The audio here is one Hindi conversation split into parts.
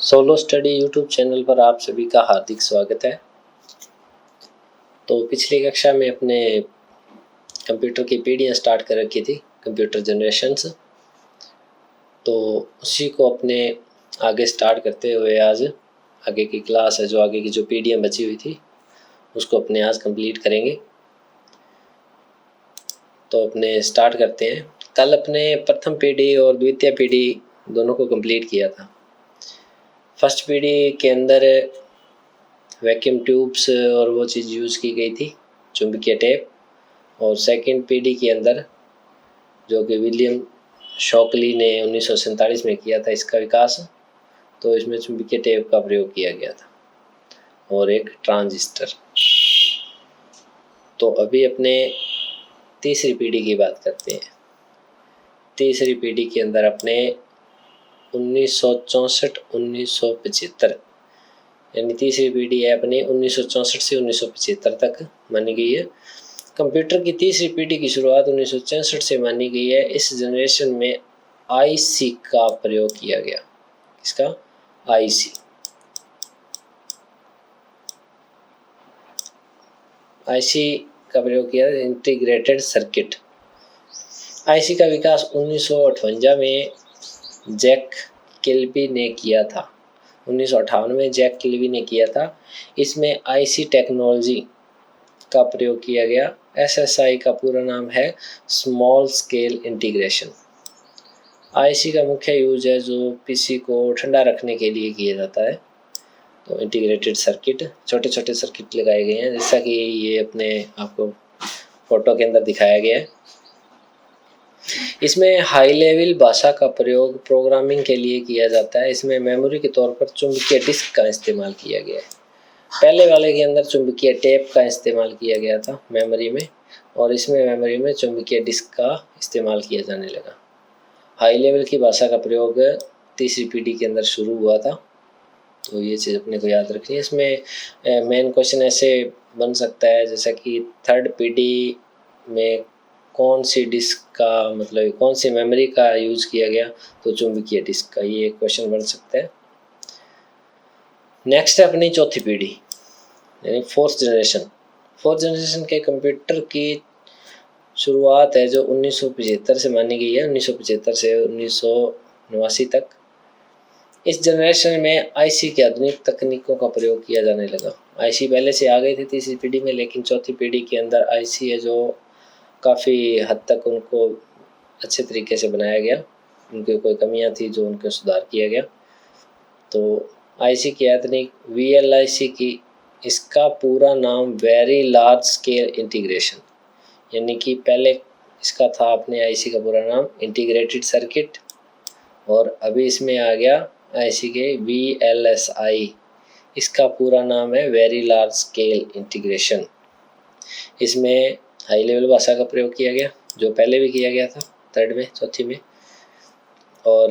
सोलो स्टडी यूट्यूब चैनल पर आप सभी का हार्दिक स्वागत है। तो पिछली कक्षा में अपने कंप्यूटर की पीढ़ियाँ स्टार्ट कर रखी थी, कंप्यूटर जनरेशन्स। तो उसी को अपने आगे स्टार्ट करते हुए आज आगे की क्लास है, जो आगे की जो पीढ़ियाँ बची हुई थी उसको अपने आज कंप्लीट करेंगे। तो अपने स्टार्ट करते हैं। कल अपने प्रथम पीढ़ी और द्वितीय पीढ़ी दोनों को कंप्लीट किया था। फर्स्ट पीढ़ी के अंदर वैक्यूम ट्यूब्स और वो चीज़ यूज़ की गई थी, चुंबकीय टेप। और सेकंड पीढ़ी के अंदर जो कि विलियम शॉकली ने 1947 में किया था इसका विकास, तो इसमें चुंबकीय टेप का प्रयोग किया गया था और एक ट्रांजिस्टर। तो अभी अपने तीसरी पीढ़ी की बात करते हैं। तीसरी पीढ़ी के अंदर अपने 1964-1975 यानी तीसरी पीढ़ी है अपनी 1964 से 1975 तक मानी गई है। कंप्यूटर की तीसरी पीढ़ी की शुरुआत 1966 से मानी गई है। इस जनरेशन में आईसी का प्रयोग किया गया। इसका आईसी का प्रयोग किया, इंटीग्रेटेड सर्किट। आईसी का विकास 1958 में जैक किल्बी ने किया था। 1958 में जैक किल्बी ने किया था। इसमें आईसी टेक्नोलॉजी का प्रयोग किया गया। एसएसआई का पूरा नाम है स्मॉल स्केल इंटीग्रेशन। आईसी का मुख्य यूज है जो पीसी को ठंडा रखने के लिए किया जाता है। तो इंटीग्रेटेड सर्किट, छोटे छोटे सर्किट लगाए गए हैं, जैसा कि ये अपने आपको फोटो के अंदर दिखाया गया है। इसमें हाई लेवल भाषा का प्रयोग प्रोग्रामिंग के लिए किया जाता है। इसमें मेमोरी के तौर पर चुंबकीय डिस्क का इस्तेमाल किया गया है। पहले वाले के अंदर चुंबकीय टेप का इस्तेमाल किया गया था मेमोरी में, और इसमें मेमोरी में चुंबकीय डिस्क का इस्तेमाल किया जाने लगा। हाई लेवल की भाषा का प्रयोग तीसरी पीढ़ी के अंदर शुरू हुआ था। तो ये चीज़ अपने को याद रखनी है। इसमें मेन क्वेश्चन ऐसे बन सकता है जैसा कि थर्ड पीढ़ी में कौन सी डिस्क का मतलब कौन सी मेमोरी का यूज किया गया, तो चुंबकीय डिस्क का, ये क्वेश्चन बन सकता है। नेक्स्ट है अपनी चौथी पीढ़ी यानी फोर्थ जनरेशन। फोर्थ जनरेशन के कंप्यूटर की शुरुआत है जो 1975 से मानी गई है, 1975 से 1989 तक। इस जनरेशन में आईसी की आधुनिक तकनीकों का प्रयोग किया जाने लगा। आईसी पहले से आ गई थी तीसरी पीढ़ी में, लेकिन चौथी पीढ़ी के अंदर आईसी है जो काफ़ी हद तक उनको अच्छे तरीके से बनाया गया। उनकी कोई कमियां थी जो उनका सुधार किया गया। तो आईसी की आधुनिक वीएलआईसी की, इसका पूरा नाम वेरी लार्ज स्केल इंटीग्रेशन, यानी कि पहले इसका था अपने आईसी का पूरा नाम इंटीग्रेटेड सर्किट, और अभी इसमें आ गया आईसी के वीएलएसआई। इसका पूरा नाम है वेरी लार्ज स्केल इंटीग्रेशन। इसमें हाई लेवल भाषा का प्रयोग किया गया, जो पहले भी किया गया था थर्ड में, चौथी में। और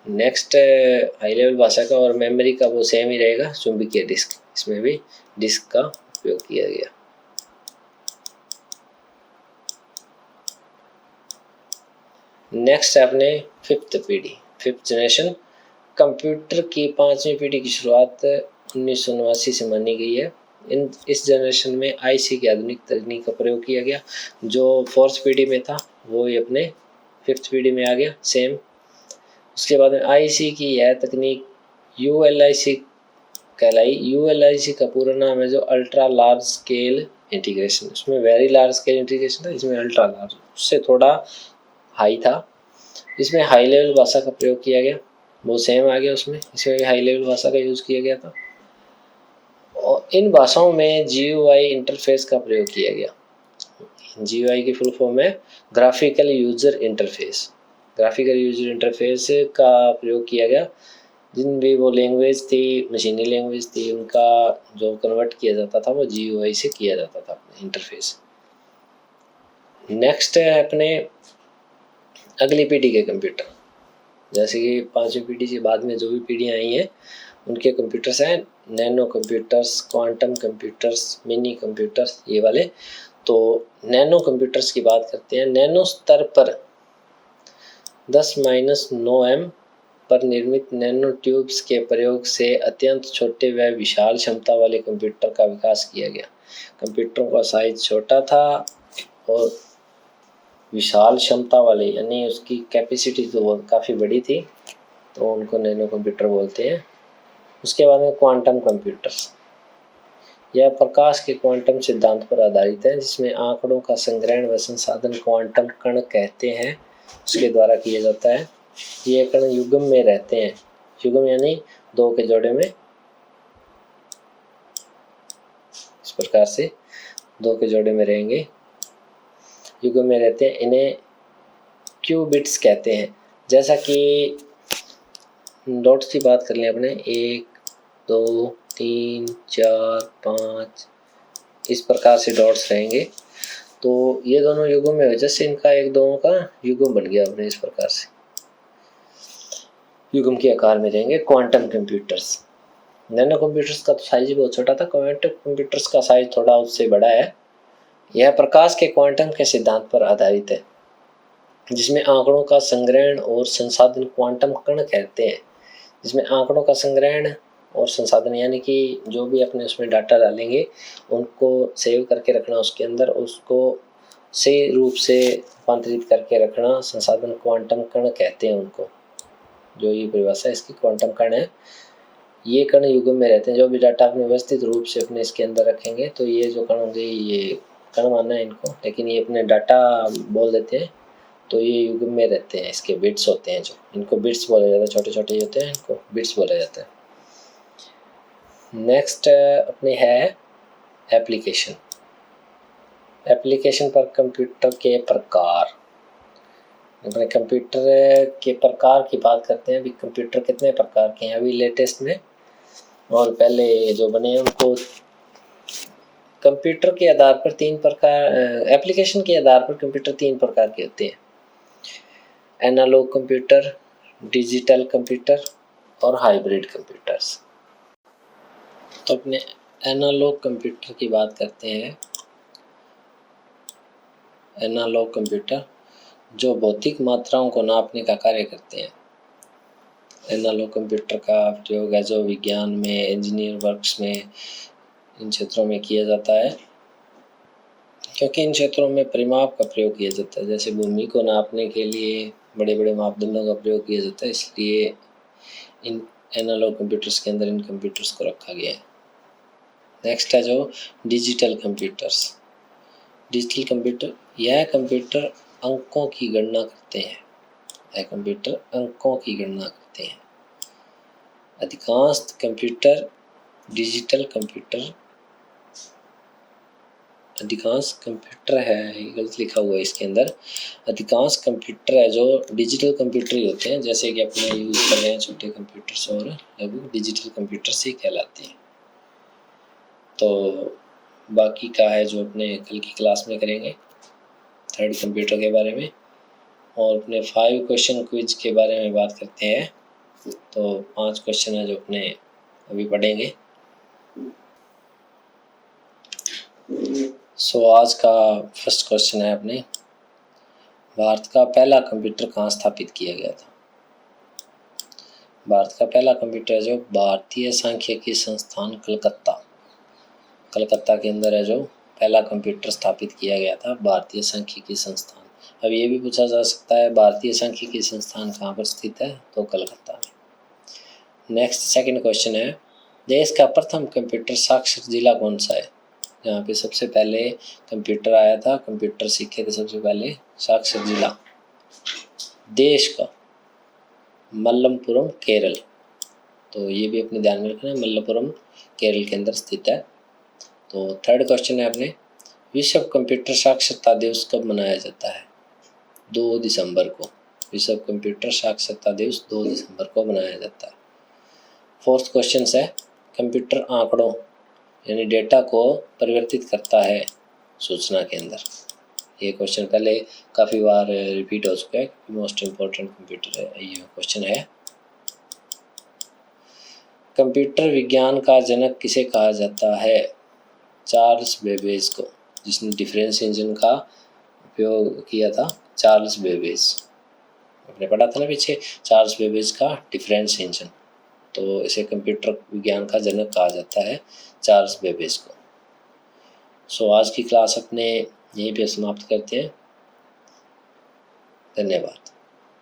नेक्स्ट हाई लेवल भाषा का और मेमोरी का वो सेम ही रहेगा, चुंबकीय डिस्क। इसमें भी डिस्क का उपयोग किया गया। नेक्स्ट है अपने फिफ्थ पीढ़ी, फिफ्थ जनरेशन। कंप्यूटर की पांचवी पीढ़ी की शुरुआत 1989 से मानी गई है। इस जनरेशन में आईसी की आधुनिक तकनीक का प्रयोग किया गया। जो फोर्थ पीढ़ी में था वो ही अपने फिफ्थ पीढ़ी में आ गया सेम। उसके बाद में आईसी की यह तकनीक यूएलआईसी कहलाई। यूएलआईसी का पूरा नाम है जो अल्ट्रा लार्ज स्केल इंटीग्रेशन। उसमें वेरी लार्ज स्केल इंटीग्रेशन था, इसमें अल्ट्रा लार्ज, उससे थोड़ा हाई था। इसमें हाई लेवल भाषा का प्रयोग किया गया, वो सेम आ गया उसमें, इसमें भी हाई लेवल भाषा का यूज़ किया गया था। और इन भाषाओं में जीयूआई इंटरफेस का प्रयोग किया गया। जीयूआई की फुल फॉर्म है graphical user interface. Graphical user interface का प्रयोग किया गया। जिन भी वो लैंग्वेज थी, मशीनी लैंग्वेज थी, उनका जो कन्वर्ट किया जाता था वो जीयूआई से किया जाता था अपने इंटरफेस। नेक्स्ट है अपने अगली पीढ़ी के कंप्यूटर, जैसे कि पांचवी पीढ़ी से बाद में जो भी पीढ़ियाँ आई हैं उनके कंप्यूटर्स हैं nano computers, quantum computers, mini computers, ये वाले। तो नैनो कंप्यूटर्स की बात करते हैं। नैनो स्तर पर 10-9 m पर निर्मित नैनो ट्यूब्स के प्रयोग से अत्यंत छोटे व विशाल क्षमता वाले कंप्यूटर का विकास किया गया। कंप्यूटरों का साइज छोटा था और विशाल क्षमता वाले यानी उसकी कैपेसिटी तो काफ़ी बड़ी थी, तो उनको नैनो कंप्यूटर बोलते हैं। उसके बाद में क्वांटम कंप्यूटर्स, यह प्रकाश के क्वांटम सिद्धांत पर आधारित है, जिसमें आंकड़ों का संग्रहण व संसाधन क्वांटम कण कहते हैं उसके द्वारा किया जाता है। ये कण युग्म में रहते हैं, युग्म यानी दो के जोड़े में, इस प्रकार से दो के जोड़े में रहेंगे, युग्म में रहते हैं। इन्हें क्यूबिट्स कहते हैं। जैसा कि डॉट्स की बात कर लें अपने 1 2 3 4 5, इस प्रकार से डॉट्स रहेंगे। तो ये दोनों युग्म में वजह से इनका एक दोनों का युग्म बन गया अपने, इस प्रकार से युग्म के आकार में रहेंगे क्वांटम कंप्यूटर्स। नैनो कंप्यूटर्स का तो साइज बहुत छोटा था, क्वांटम कंप्यूटर्स का साइज थोड़ा उससे बड़ा है। यह प्रकाश के क्वांटम के सिद्धांत पर आधारित है, जिसमें आंकड़ों का संग्रहण और संसाधन क्वांटम कण कहते हैं। जिसमें आंकड़ों का संग्रहण और संसाधन यानी कि जो भी अपने उसमें डाटा डालेंगे उनको सेव करके रखना उसके अंदर, उसको सही रूप से रूपांतरित करके रखना, संसाधन क्वांटम कण कहते हैं उनको। जो ये परिभाषा इसकी क्वांटम कण है, ये कण युग्म में रहते हैं। जो भी डाटा अपने व्यवस्थित रूप से अपने इसके अंदर रखेंगे तो ये जो कण होंगे ये कण मानना है इनको, लेकिन ये अपने डाटा बोल देते हैं, तो ये युग्म में रहते हैं। इसके बिट्स होते हैं, जो इनको बिट्स बोला जाता है, छोटे छोटे होते हैं, इनको बिट्स बोला जाता है। नेक्स्ट अपने है एप्लीकेशन। एप्लीकेशन पर कंप्यूटर के प्रकार। अपने कंप्यूटर के प्रकार की बात करते हैं। अभी कंप्यूटर कितने प्रकार के हैं अभी लेटेस्ट में, और पहले जो बने हैं उनको कंप्यूटर के आधार पर 3 प्रकार, एप्लीकेशन के आधार पर कंप्यूटर 3 प्रकार के होते हैं। एनालॉग कंप्यूटर, डिजिटल कंप्यूटर और हाइब्रिड कंप्यूटर्स। तो अपने एनालॉग कंप्यूटर की बात करते हैं। एनालॉग कंप्यूटर जो भौतिक मात्राओं को नापने का कार्य करते हैं। एनालॉग कंप्यूटर का प्रयोग है जो विज्ञान में, इंजीनियर वर्क्स में, इन क्षेत्रों में किया जाता है, क्योंकि इन क्षेत्रों में परिमाप का प्रयोग किया जाता है। जैसे भूमि को नापने के लिए बड़े बड़े मापदंडों का प्रयोग किया जाता है, इसलिए इन एनालॉग कंप्यूटर्स के अंदर इन कंप्यूटर्स को रखा गया है। नेक्स्ट है जो डिजिटल कंप्यूटर्स। डिजिटल कंप्यूटर, यह कंप्यूटर अंकों की गणना करते हैं। यह कंप्यूटर अंकों की गणना करते हैं। अधिकांश कंप्यूटर डिजिटल कंप्यूटर, अधिकांश कंप्यूटर है, गलत लिखा हुआ है इसके अंदर, अधिकांश कंप्यूटर है जो डिजिटल कंप्यूटर ही होते हैं। जैसे कि अपने यूज़ कर रहे हैं छोटे कंप्यूटर्स, और लगभग डिजिटल कंप्यूटर से ही कहलाते हैं। तो बाकी का है जो अपने कल की क्लास में करेंगे, थर्ड कंप्यूटर के बारे में, और अपने 5 क्वेश्चन क्विज के बारे में बात करते हैं। तो 5 क्वेश्चन है जो अपने अभी पढ़ेंगे। आज का फर्स्ट क्वेश्चन है अपने, भारत का पहला कंप्यूटर कहाँ स्थापित किया गया था? भारत का पहला कंप्यूटर है जो भारतीय सांख्यिकी संस्थान कलकत्ता, कलकत्ता के अंदर है जो पहला कंप्यूटर स्थापित किया गया था, भारतीय सांख्यिकी संस्थान। अब ये भी पूछा जा सकता है भारतीय सांख्यिकी संस्थान कहाँ पर स्थित है, तो कलकत्ता में। नेक्स्ट सेकंड क्वेश्चन है, देश का प्रथम कंप्यूटर साक्षर जिला कौन सा है? जहाँ पे सबसे पहले कंप्यूटर आया था, कंप्यूटर सीखे थे सबसे पहले, साक्षर जिला देश का मलप्पुरम, केरल। तो ये भी अपने ध्यान में रखना है, मलप्पुरम केरल के अंदर स्थित है। तो थर्ड क्वेश्चन है अपने, विश्व कंप्यूटर साक्षरता दिवस कब मनाया जाता है? 2 दिसंबर को। विश्व कंप्यूटर साक्षरता दिवस 2 दिसंबर को मनाया जाता है। फोर्थ क्वेश्चन है, कंप्यूटर आंकड़ों यानी डेटा को परिवर्तित करता है सूचना के अंदर। ये क्वेश्चन पहले काफ़ी बार रिपीट हो चुका है, मोस्ट इम्पोर्टेंट कंप्यूटर है ये क्वेश्चन है। कंप्यूटर विज्ञान का जनक किसे कहा जाता है? चार्ल्स बेबेज को, जिसने डिफरेंस इंजन का उपयोग किया था, चार्ल्स बेबेज। आपने पढ़ा था ना पीछे, चार्ल्स बेबेज का डिफरेंस इंजन, तो इसे कंप्यूटर विज्ञान का जनक कहा जाता है, चार्ल्स बेबेज को। सो आज की क्लास अपने यहीं पे समाप्त करते हैं। धन्यवाद।